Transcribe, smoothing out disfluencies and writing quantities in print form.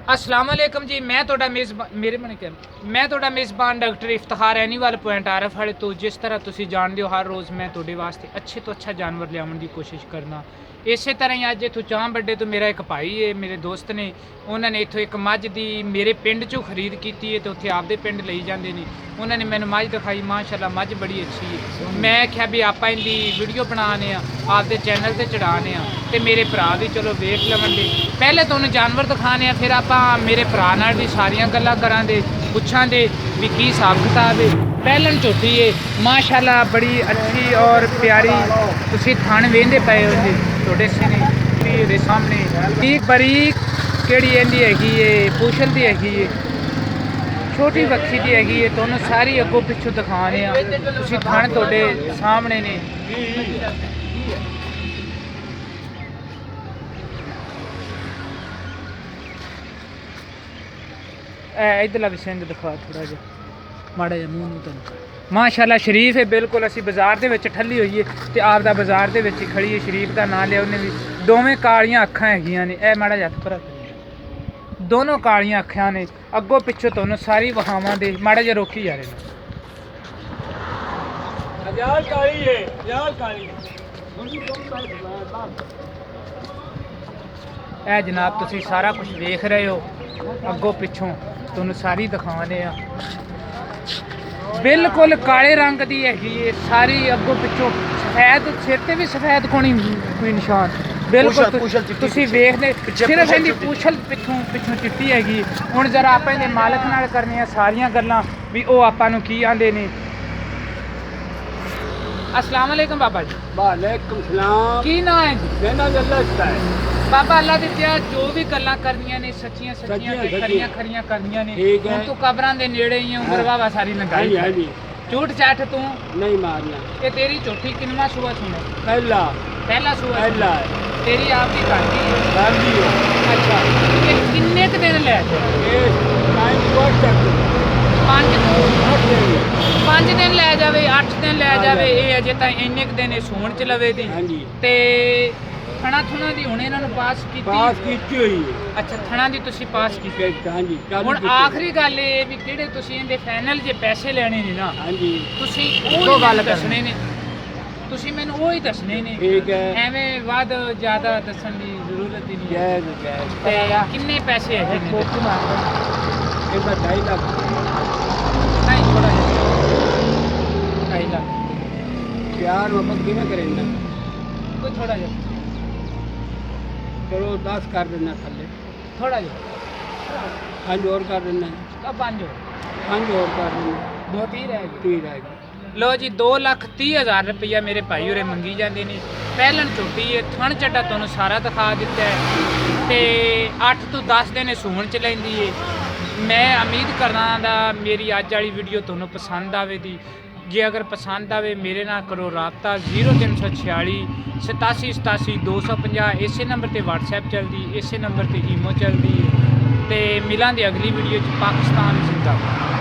अस्सलाम वालेकुम जी, मैं थोड़ा मैं थोड़ा मेज़बान डॉक्टर इफ्तिखार एनीमल पॉइंट आरफ वाले तो जिस तरह तुसी जानते हो हर रोज़ मैं थोड़े वास्ते अच्छे तो अच्छा जानवर लियावन की कोशिश करना। इस तरह ही अज इतों चां बड्डे तो मेरा एक भाई है, मेरे दोस्त ने उन्होंने इतों एक मझ की मेरे पिंड चों खरीद की है तो उत्थे आपदे पिंड लई जाते हैं। उन्होंने मैंने मझ दिखाई, माशाल्लाह मझ बड़ी अच्छी है। मैं क्या भी आप इनकी वीडियो बनाने आपदे चैनल पर चढ़ाने तो मेरे भरा भी चलो वेख लवन दे। पहले तो उन्हें जानवर दिखाने फिर आप मेरे भरा नाल भी सारियां गल्लां करांदे पुछांदे भी की हिसाब किताब है। पहलन झोटी है माशाल्लाह बड़ी अच्छी और प्यारी, तुसी थान वेंदे पे हो जी थोड़े सिने सामने ठीक बरीक केड़ी इहदी हैगी है पूछल दी हैगी है, छोटी बक्सी दी हैगी है। तुहानूं सारी अगों पिछों दिखाने तुसी थान थोड़े सामने ने। इधरला भी सिंध दिखा थोड़ा जा माड़ा जा मूँह तुम। माशाल्लाह शरीफ है बिल्कुल। असी बाजार दे विच ठल्ली हुई है तो आपदा बाजार दे विच खड़ी है। शरीफ का नाम लिया उन्हें भी। दोवें कालियां अखां हैगियां ने, माड़ा जा पर दोनों कालियां अखां ने। अगों पिछों तुहानूं सारी वहावां दे माड़ा जा रोकी जा रहे हैं। जनाब तुसी सारा कुछ देख रहे हो अगों पिछों तुहानूं सारी दिखाने बिल्कुल काले रंग की हैगी है सारी। अगों पिछों सफेद सिर ते भी सफेद कोई निशान बिल्कुल तुसी वेखदे सिर्फ इहदी पूछल पिछों चिट्टी हैगी। हुण जरा आपां इहदे मालक नाल करने आ सारियां गल्लां भी ओह आपां नूं की आंदे ने। अस्सलाम वालेकुम बाबा जी। वालेकुम सलाम। की नाम है जी? मेरा नाम अल्लाह है बाबा अल्लाह दी त्या जो भी गल्लां करनियां ने सच्चियां ते खरियां करनियां ने। हुण तू कबरां दे नेड़े ही उम्र वावा सारी लंघाई। हां जी झूठ चाठ तू नहीं मारना। ये तेरी चौथी किनवा सुबह सुने? पहला सुबह पहला तेरी आपकी गांधी है। अच्छा ये किन्ने क दिन ले ये टाइम वर्क तक 5 दिन लै जावे 8 दिन लै जावे ये अजे ताईं इन्ने क दिन सूण च लवे दी। हां जी ते थणा थुणा दी हुण इन्हां नूं पास कीती होई है। अच्छा थणा दी तुसी पास कीती। हां जी हुण आखरी गल ये भी किहड़े तुसी इहदे फाइनल जे पैसे लेने ने ना हां जी तुसी ओह गल दसणे ने, तुसी मैनूं ओह ही दसणे ने। ठीक है एवें वध ज़्यादा दस्सण दी जरूरत ही नहीं है। जायज़ ते किन्ने पैसे है इसदा 2.5 लाख नहीं थोड़ा जिहा 2.5 लाख प्यार मोहब्बत किवें करेंदा कोई थोड़ा जिहा चलो 10 कर देना थल्ले थोड़ा जिहा 5 और कर देना अब 5 और कर देना 2 30 रह गए। 30 रह गए। लो जी 2,30,000 रुपया मेरे भाई होरे मंगी जाते हैं। पहलन झोटी है थण चड्डा तुहानूं सारा दिखा दिता है ते 8 तो 10 दिन सूण च लैंदी है। मैं उम्मीद करना दा मेरी अज वाली वीडियो तुहानूं पसंद आवेगी। जे अगर पसंद आवे मेरे नाल करो रबता 0346 87 87 250। इसे नंबर ते व्हाट्सएप चलदी, इसे नंबर ते ईमो चलदी है। ते मिलांगे अगली वीडियो च। पाकिस्तान जिंदाबाद।